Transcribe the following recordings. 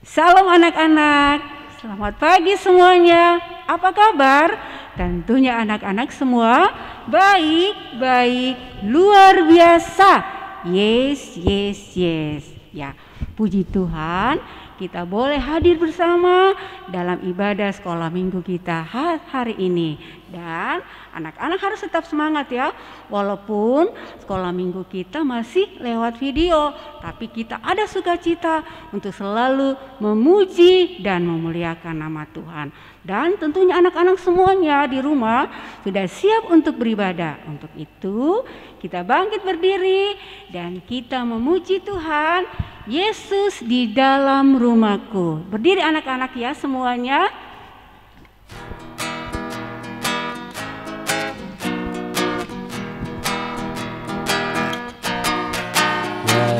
Salam anak-anak, selamat pagi semuanya. Apa kabar? Tentunya anak-anak semua baik, luar biasa. Yes. Ya, puji Tuhan, kita boleh hadir bersama dalam ibadah sekolah minggu kita hari ini. Dan anak-anak harus tetap semangat ya. Walaupun sekolah minggu kita masih lewat video, tapi kita ada sukacita untuk selalu memuji dan memuliakan nama Tuhan. Dan tentunya anak-anak semuanya di rumah sudah siap untuk beribadah. Untuk itu kita bangkit berdiri dan kita memuji Tuhan. Yesus di dalam rumahku. Berdiri anak-anak ya semuanya.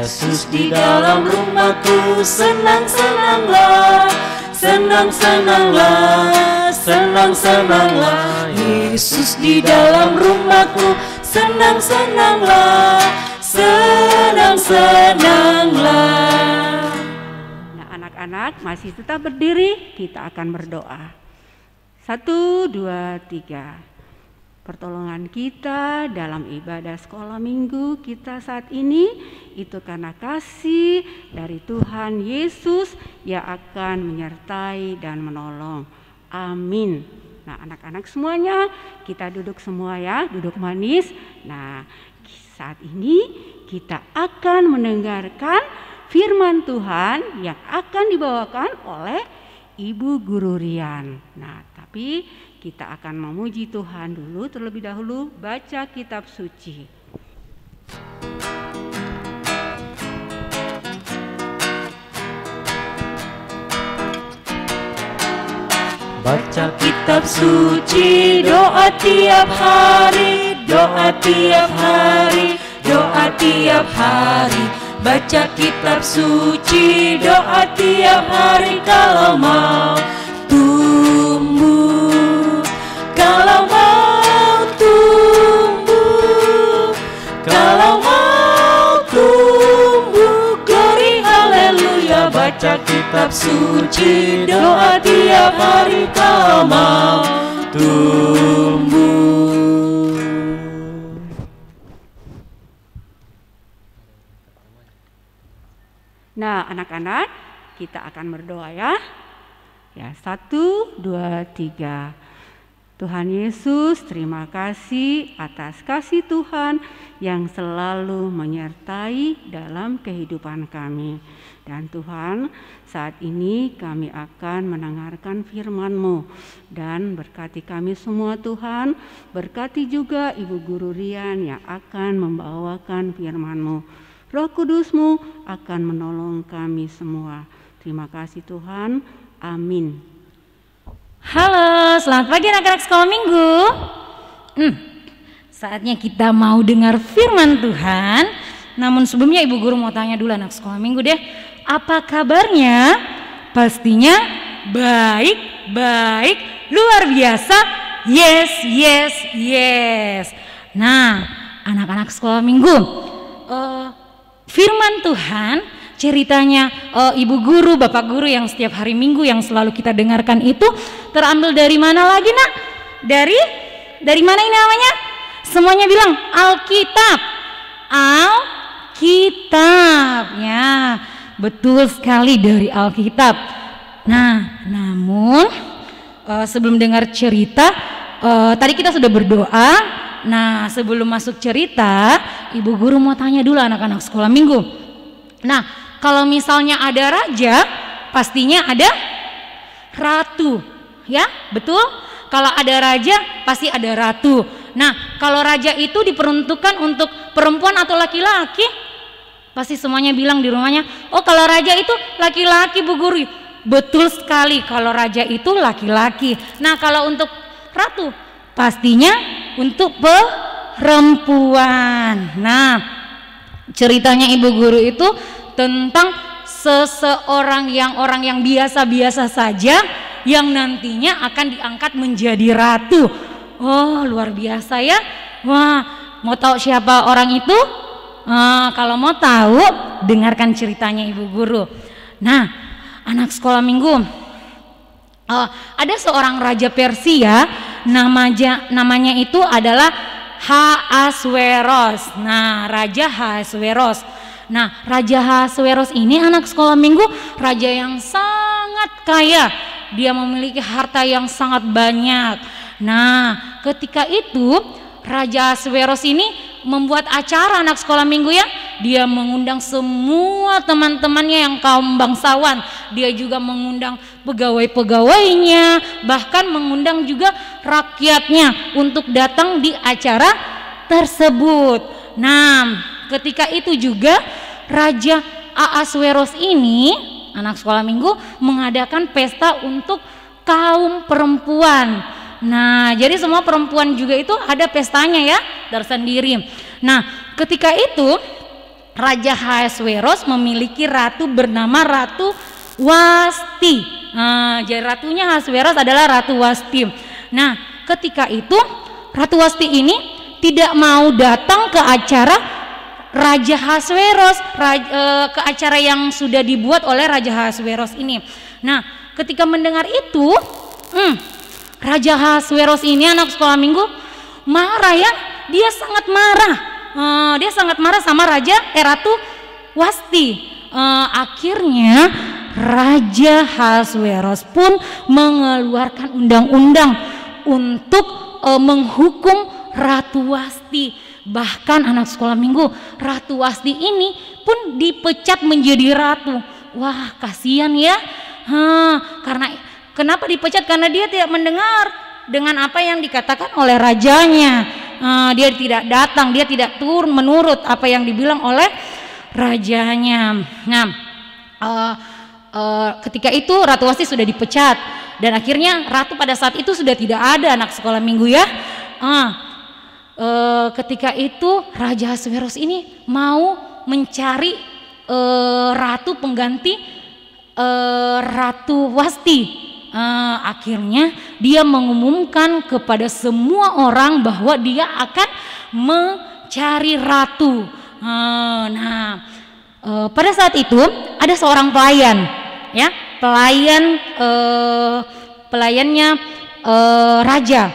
Yesus di dalam rumahku, senang-senanglah, senang-senanglah. Yesus di dalam rumahku, senang-senanglah, senang-senanglah. Nah, anak-anak masih tetap berdiri, kita akan berdoa. 1, 2, 3. Pertolongan kita dalam ibadah sekolah minggu kita saat ini itu karena kasih dari Tuhan Yesus yang akan menyertai dan menolong. Amin. Nah, anak-anak semuanya kita duduk semua ya, duduk manis. Nah, saat ini kita akan mendengarkan firman Tuhan yang akan dibawakan oleh Ibu Guru Rian. Nah, tapi kita akan memuji Tuhan dulu, terlebih dahulu baca kitab suci. Baca kitab suci, doa tiap hari, doa tiap hari, doa tiap hari. Baca kitab suci, doa tiap hari kalau mau tumbuh, kalau mau tumbuh, kalau mau tumbuh. Glory haleluya. Baca kitab suci, doa tiap hari kalau mau tumbuh. Nah, anak-anak, kita akan berdoa ya. Ya, 1, 2, 3. Tuhan Yesus, terima kasih atas kasih Tuhan yang selalu menyertai dalam kehidupan kami. Dan Tuhan, saat ini kami akan mendengarkan firman-Mu. Dan berkati kami semua Tuhan, berkati juga Ibu Guru Rian yang akan membawakan firman-Mu. Roh Kudus-Mu akan menolong kami semua. Terima kasih Tuhan. Amin. Halo, selamat pagi anak-anak sekolah minggu. Saatnya kita mau dengar firman Tuhan. Namun sebelumnya Ibu Guru mau tanya dulu anak sekolah minggu deh. Apa kabarnya? Pastinya baik, luar biasa. Yes. Nah, anak-anak sekolah minggu, firman Tuhan ceritanya Ibu Guru, Bapak Guru yang setiap hari Minggu yang selalu kita dengarkan itu terambil dari mana lagi nak? Dari mana ini namanya? Semuanya bilang Alkitab. Ya, betul sekali dari Alkitab. Nah, namun sebelum dengar cerita, tadi kita sudah berdoa. Nah, sebelum masuk cerita, Ibu Guru mau tanya dulu anak-anak sekolah minggu. Nah, kalau misalnya ada raja, pastinya ada ratu. Ya, betul? Kalau ada raja, pasti ada ratu. Nah, kalau raja itu diperuntukkan untuk perempuan atau laki-laki? Pasti semuanya bilang di rumahnya, oh kalau raja itu laki-laki Bu Guru. Betul sekali, kalau raja itu laki-laki. Nah, kalau untuk ratu, pastinya untuk perempuan. Nah, ceritanya Ibu Guru itu tentang seseorang orang yang biasa-biasa saja yang nantinya akan diangkat menjadi ratu. Oh, luar biasa ya. Wah, mau tahu siapa orang itu? Kalau mau tahu, dengarkan ceritanya Ibu Guru. Nah, anak sekolah minggu, ada seorang raja Persia, namanya itu adalah Ahasweros. Nah, Raja Ahasweros. Nah, Raja Ahasweros ini anak sekolah minggu, raja yang sangat kaya. Dia memiliki harta yang sangat banyak. Nah, ketika itu Raja Ahasweros ini membuat acara anak sekolah minggu ya. Dia mengundang semua teman-temannya yang kaum bangsawan. Dia juga mengundang pegawai-pegawainya, bahkan mengundang juga rakyatnya untuk datang di acara tersebut. Nah, ketika itu juga Raja Ahasweros ini, anak sekolah minggu, mengadakan pesta untuk kaum perempuan. Nah, jadi semua perempuan juga itu ada pestanya ya, tersendiri. Nah, ketika itu Raja Ahasweros memiliki ratu bernama Ratu Wasti. Nah, jadi ratunya Ahasweros adalah Ratu Wasti. Nah, ketika itu Ratu Wasti ini tidak mau datang ke acara Raja Ahasweros, ke acara yang sudah dibuat oleh Raja Ahasweros ini. Nah, ketika mendengar itu, Raja Ahasweros ini anak sekolah minggu marah ya, dia sangat marah. Dia sangat marah sama Ratu Wasti. Akhirnya Raja Ahasweros pun mengeluarkan undang-undang untuk menghukum Ratu Wasti. Bahkan anak sekolah minggu, Ratu Wasti ini pun dipecat menjadi ratu. Wah, kasihan ya. Karena kenapa dipecat? Karena dia tidak mendengar dengan apa yang dikatakan oleh rajanya. Dia tidak datang, dia tidak menurut apa yang dibilang oleh rajanya. Nah, ketika itu Ratu Wasti sudah dipecat dan akhirnya ratu pada saat itu sudah tidak ada anak sekolah minggu ya. Ketika itu Raja Ahasweros ini mau mencari ratu pengganti Ratu Wasti. Akhirnya dia mengumumkan kepada semua orang bahwa dia akan mencari ratu. Pada saat itu ada seorang pelayan, ya, pelayannya raja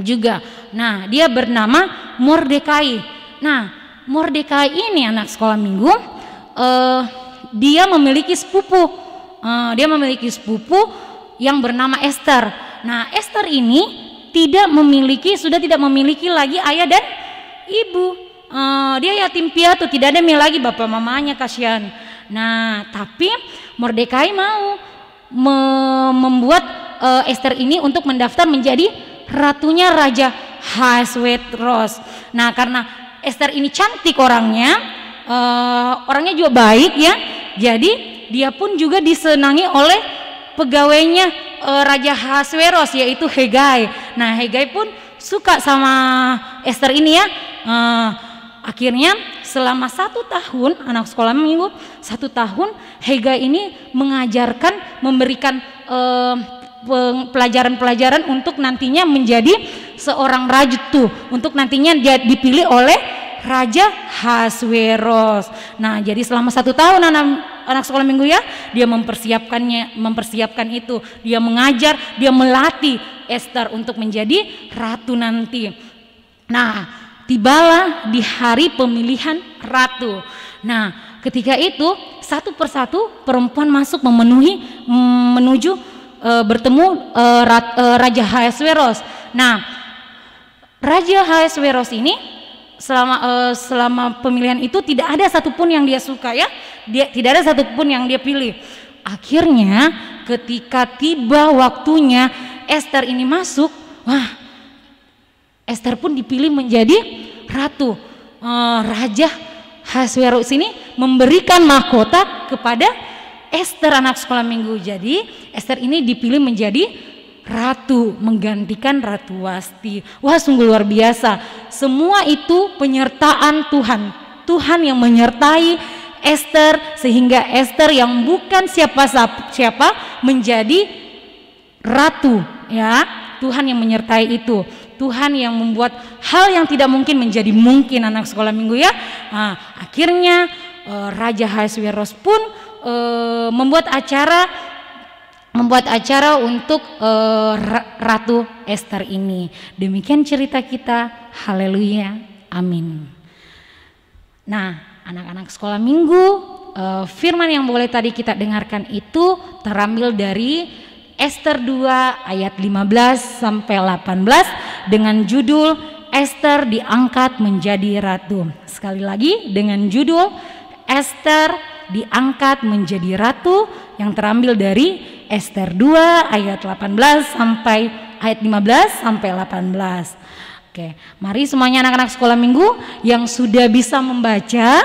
juga. Nah, dia bernama Mordekai. Nah, Mordekai ini anak sekolah minggu, dia memiliki sepupu. Yang bernama Esther. Nah, Esther ini sudah tidak memiliki lagi ayah dan ibu. Dia yatim piatu, tidak ada lagi bapak mamanya, kasihan. Nah, tapi Mordekai mau membuat Esther ini untuk mendaftar menjadi ratunya Raja Ahasweros. Nah, karena Esther ini cantik orangnya juga baik ya. Jadi dia pun juga disenangi oleh pegawainya Raja Ahasweros, yaitu Hegai. Nah, Hegai pun suka sama Esther ini ya. Akhirnya selama 1 tahun anak sekolah minggu, 1 tahun Hegai ini memberikan pelajaran-pelajaran untuk nantinya menjadi seorang ratu, untuk nantinya dipilih oleh Raja Ahasweros. Nah, jadi selama 1 tahun anak sekolah minggu ya, dia mempersiapkan itu. Dia mengajar, dia melatih Esther untuk menjadi ratu nanti. Nah, tibalah di hari pemilihan ratu. Nah, ketika itu satu persatu perempuan masuk menuju bertemu Raja Ahasweros. Nah, Raja Ahasweros ini selama pemilihan itu tidak ada satupun yang dia suka ya, tidak ada satupun yang dia pilih. Akhirnya ketika tiba waktunya Esther ini masuk, wah, Esther pun dipilih menjadi ratu. Raja Ahasweros ini memberikan mahkota kepada Esther anak sekolah minggu. Jadi Esther ini dipilih menjadi ratu, menggantikan Ratu Wasti. Wah, sungguh luar biasa. Semua itu penyertaan Tuhan. Tuhan yang menyertai Esther sehingga Esther yang bukan siapa-siapa menjadi ratu, ya. Tuhan yang menyertai itu. Tuhan yang membuat hal yang tidak mungkin menjadi mungkin anak sekolah minggu ya. Nah, akhirnya Raja Ahasweros pun membuat acara untuk Ratu Esther ini. Demikian cerita kita. Haleluya. Amin. Nah, anak-anak sekolah minggu, firman yang boleh tadi kita dengarkan itu terambil dari Esther 2 ayat 15 sampai 18 dengan judul Esther diangkat menjadi ratu. Sekali lagi dengan judul Esther diangkat menjadi ratu yang terambil dari Esther 2 ayat 18 sampai ayat 15 sampai 18. Oke, mari semuanya anak-anak sekolah minggu yang sudah bisa membaca,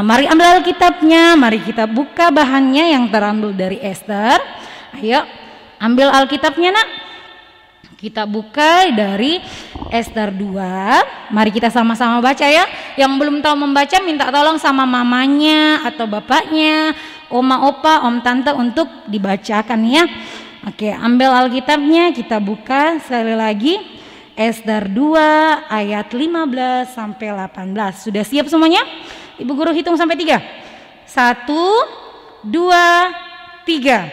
mari ambil Alkitabnya, mari kita buka bahannya yang terambil dari Esther. Ayo, ambil Alkitabnya nak. Kita buka dari Esther 2. Mari kita sama-sama baca ya. Yang belum tahu membaca minta tolong sama mamanya atau bapaknya, oma, opa, om, tante untuk dibacakan ya. Oke, ambil Alkitabnya, kita buka sekali lagi. Esther 2 ayat 15 sampai 18. Sudah siap semuanya? Ibu guru hitung sampai 3. 1, 2, 3.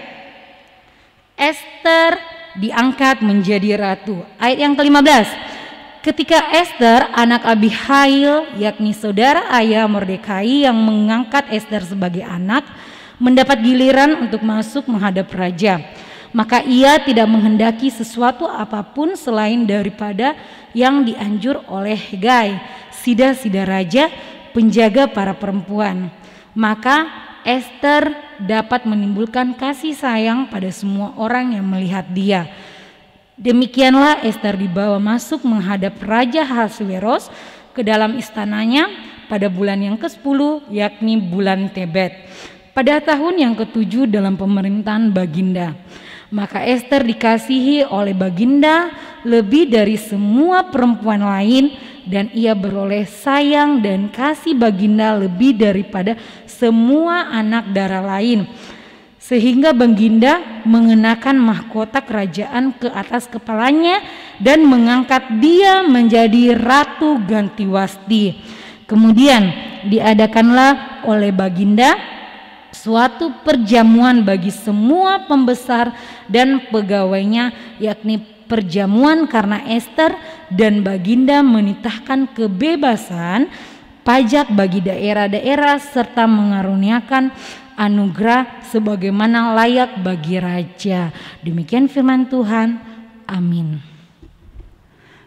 Esther diangkat menjadi ratu. Ayat yang ke-15. Ketika Esther anak Abihail, yakni saudara ayah Mordekai yang mengangkat Esther sebagai anak, mendapat giliran untuk masuk menghadap raja, maka ia tidak menghendaki sesuatu apapun selain daripada yang dianjur oleh Hegai, sida-sida raja, penjaga para perempuan. Maka Esther dapat menimbulkan kasih sayang pada semua orang yang melihat dia. Demikianlah Esther dibawa masuk menghadap Raja Ahasuerus ke dalam istananya pada bulan yang ke-10, yakni bulan Tebet, pada tahun yang ke-7 dalam pemerintahan Baginda. Maka Esther dikasihi oleh Baginda lebih dari semua perempuan lain, dan ia beroleh sayang dan kasih Baginda lebih daripada semua anak darah lain, sehingga Baginda mengenakan mahkota kerajaan ke atas kepalanya dan mengangkat dia menjadi ratu ganti Wasti. Kemudian diadakanlah oleh Baginda suatu perjamuan bagi semua pembesar dan pegawainya, yakni perjamuan karena Esther, dan Baginda menitahkan kebebasan pajak bagi daerah-daerah serta mengaruniakan anugerah sebagaimana layak bagi raja. Demikian firman Tuhan. Amin.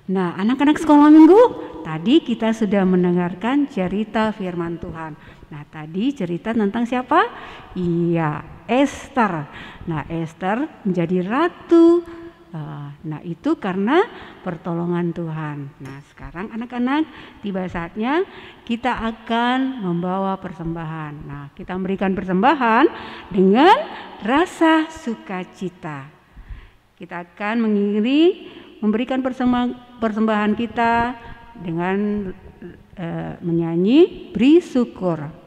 Nah, anak-anak sekolah minggu, tadi kita sudah mendengarkan cerita firman Tuhan. Nah, tadi cerita tentang siapa? Iya, Esther. Nah, Esther menjadi ratu. Nah, itu karena pertolongan Tuhan. Nah, sekarang anak-anak, tiba saatnya kita akan membawa persembahan. Nah, kita memberikan persembahan dengan rasa sukacita. Kita akan memberikan persembahan kita dengan menyanyi Beri Syukur.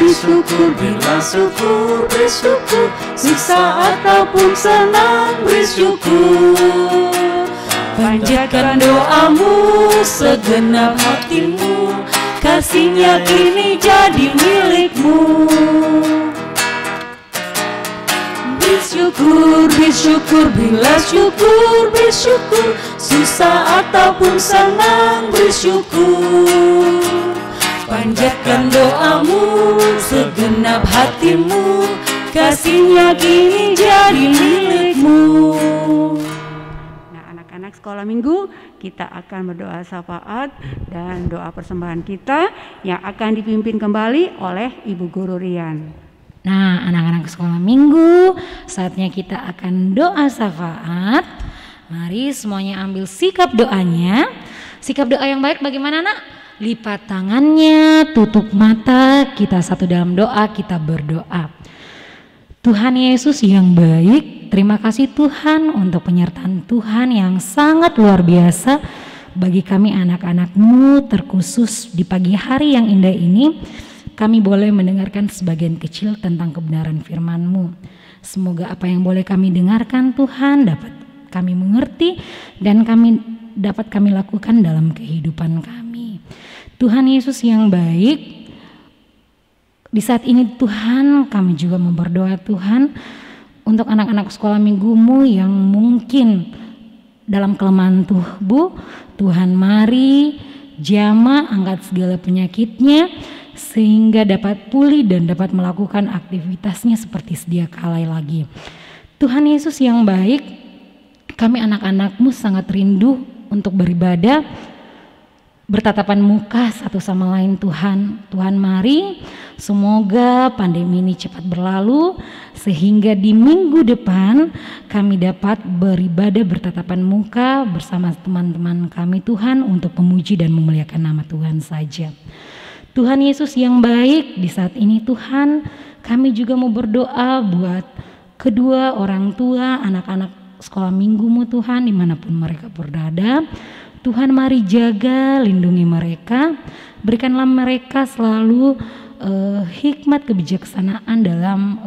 Bersyukur, bila syukur, bersyukur, susah ataupun senang, bersyukur. Panjatkan doamu, segenap hatimu, kasihnya kini jadi milikmu. Bersyukur, bersyukur, bila syukur, bersyukur, susah ataupun senang, bersyukur. Panjatkan doamu, segenap hatimu, kasihnya kini jadi milikmu. Nah, anak-anak sekolah minggu, kita akan berdoa syafaat dan doa persembahan kita yang akan dipimpin kembali oleh Ibu Guru Rian. Nah, anak-anak sekolah minggu, saatnya kita akan doa syafaat. Mari semuanya ambil sikap doanya. Sikap doa yang baik bagaimana, nak? Lipat tangannya, tutup mata, kita satu dalam doa, kita berdoa. Tuhan Yesus yang baik, terima kasih Tuhan untuk penyertaan Tuhan yang sangat luar biasa bagi kami anak-anak-Mu, terkhusus di pagi hari yang indah ini. kami boleh mendengarkan sebagian kecil tentang kebenaran firman-Mu. Semoga apa yang boleh kami dengarkan Tuhan dapat kami mengerti dan dapat kami lakukan dalam kehidupan kami. Tuhan Yesus yang baik, di saat ini Tuhan kami juga mau berdoa Tuhan untuk anak-anak sekolah minggu-Mu yang mungkin dalam kelemahan tubuh. Tuhan mari jamah angkat segala penyakitnya sehingga dapat pulih dan dapat melakukan aktivitasnya seperti sedia kala lagi. Tuhan Yesus yang baik, kami anak-anak-Mu sangat rindu untuk beribadah, bertatapan muka satu sama lain Tuhan. Tuhan mari semoga pandemi ini cepat berlalu sehingga di minggu depan kami dapat beribadah bertatapan muka bersama teman-teman kami Tuhan untuk memuji dan memuliakan nama Tuhan saja. Tuhan Yesus yang baik, di saat ini Tuhan kami juga mau berdoa buat kedua orang tua anak-anak sekolah minggu-Mu Tuhan dimanapun mereka berada. Tuhan mari jaga, lindungi mereka, berikanlah mereka selalu hikmat kebijaksanaan dalam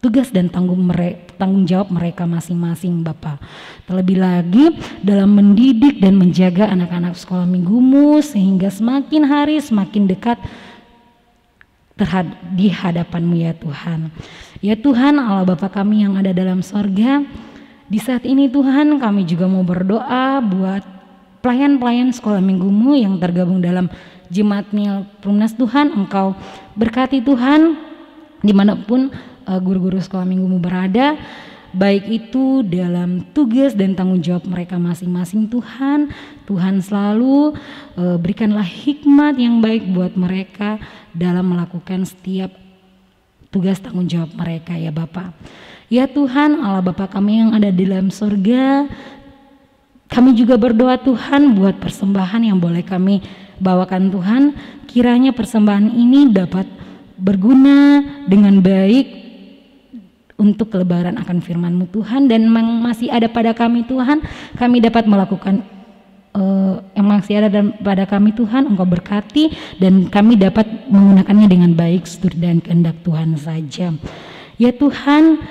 tugas dan tanggung jawab mereka masing-masing Bapa. Terlebih lagi dalam mendidik dan menjaga anak-anak sekolah minggu-Mu sehingga semakin hari semakin dekat di hadapan-Mu ya Tuhan. Ya Tuhan Allah Bapa kami yang ada dalam sorga, di saat ini Tuhan kami juga mau berdoa buat pelayan-pelayan sekolah minggu-Mu yang tergabung dalam Jemaat Nil Perumnas Tuhan. Engkau berkati Tuhan dimanapun guru-guru sekolah minggu-Mu berada, baik itu dalam tugas dan tanggung jawab mereka masing-masing Tuhan. Tuhan selalu berikanlah hikmat yang baik buat mereka dalam melakukan setiap tugas tanggung jawab mereka ya Bapa. Ya Tuhan Allah Bapa kami yang ada di dalam surga, kami juga berdoa Tuhan buat persembahan yang boleh kami bawakan Tuhan. Kiranya persembahan ini dapat berguna dengan baik untuk kelebaran akan firman-Mu Tuhan, dan masih ada pada kami Tuhan, kami dapat melakukan yang masih ada pada kami Tuhan, Engkau berkati dan kami dapat menggunakannya dengan baik seturut dan kehendak Tuhan saja. Ya Tuhan,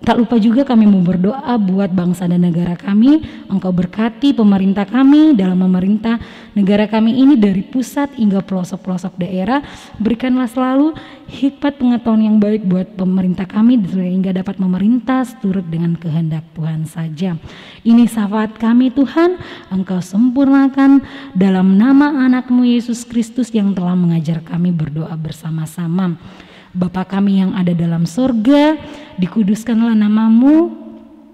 tak lupa juga kami mau berdoa buat bangsa dan negara kami. Engkau berkati pemerintah kami dalam memerintah negara kami ini dari pusat hingga pelosok-pelosok daerah. Berikanlah selalu hikmat pengetahuan yang baik buat pemerintah kami sehingga dapat memerintah seturut dengan kehendak Tuhan saja. Ini syafaat kami Tuhan, Engkau sempurnakan dalam nama anak-Mu Yesus Kristus yang telah mengajar kami berdoa bersama-sama. Bapa kami yang ada dalam sorga, dikuduskanlah nama-Mu,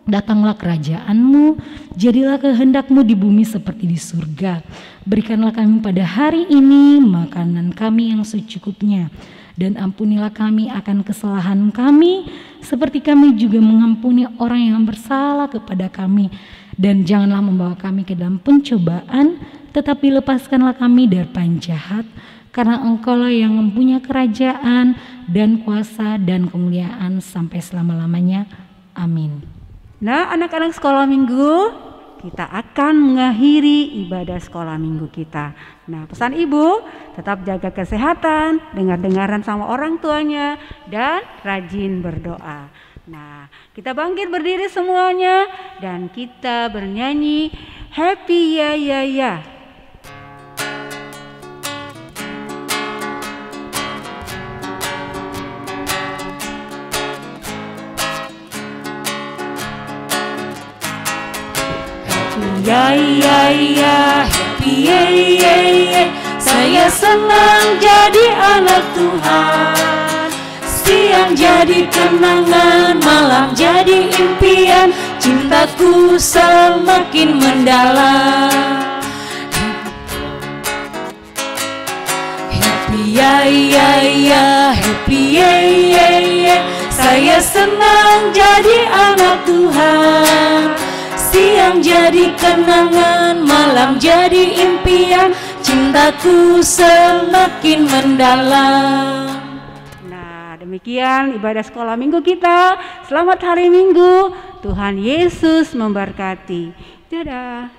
datanglah kerajaan-Mu, jadilah kehendak-Mu di bumi seperti di surga. Berikanlah kami pada hari ini makanan kami yang secukupnya, dan ampunilah kami akan kesalahan kami, seperti kami juga mengampuni orang yang bersalah kepada kami. Dan janganlah membawa kami ke dalam pencobaan, tetapi lepaskanlah kami dari penjahat, karena Engkau-lah yang mempunyai kerajaan dan kuasa dan kemuliaan sampai selama-lamanya. Amin. Nah, anak-anak sekolah minggu, kita akan mengakhiri ibadah sekolah minggu kita. Nah, pesan ibu, tetap jaga kesehatan, dengar-dengaran sama orang tuanya, dan rajin berdoa. Nah, kita bangkit berdiri semuanya, dan kita bernyanyi Happy Ya Ya Ya. Ya ya ya, happy ya ya ya. Saya senang jadi anak Tuhan. Siang jadi kenangan, malam jadi impian. Cintaku semakin mendalam. Happy ya ya ya, happy ya ya ya. Saya senang jadi anak Tuhan. Siang jadi kenangan, malam jadi impian. Cintaku semakin mendalam. Nah, demikian ibadah sekolah minggu kita. Selamat hari Minggu. Tuhan Yesus memberkati. Dadah.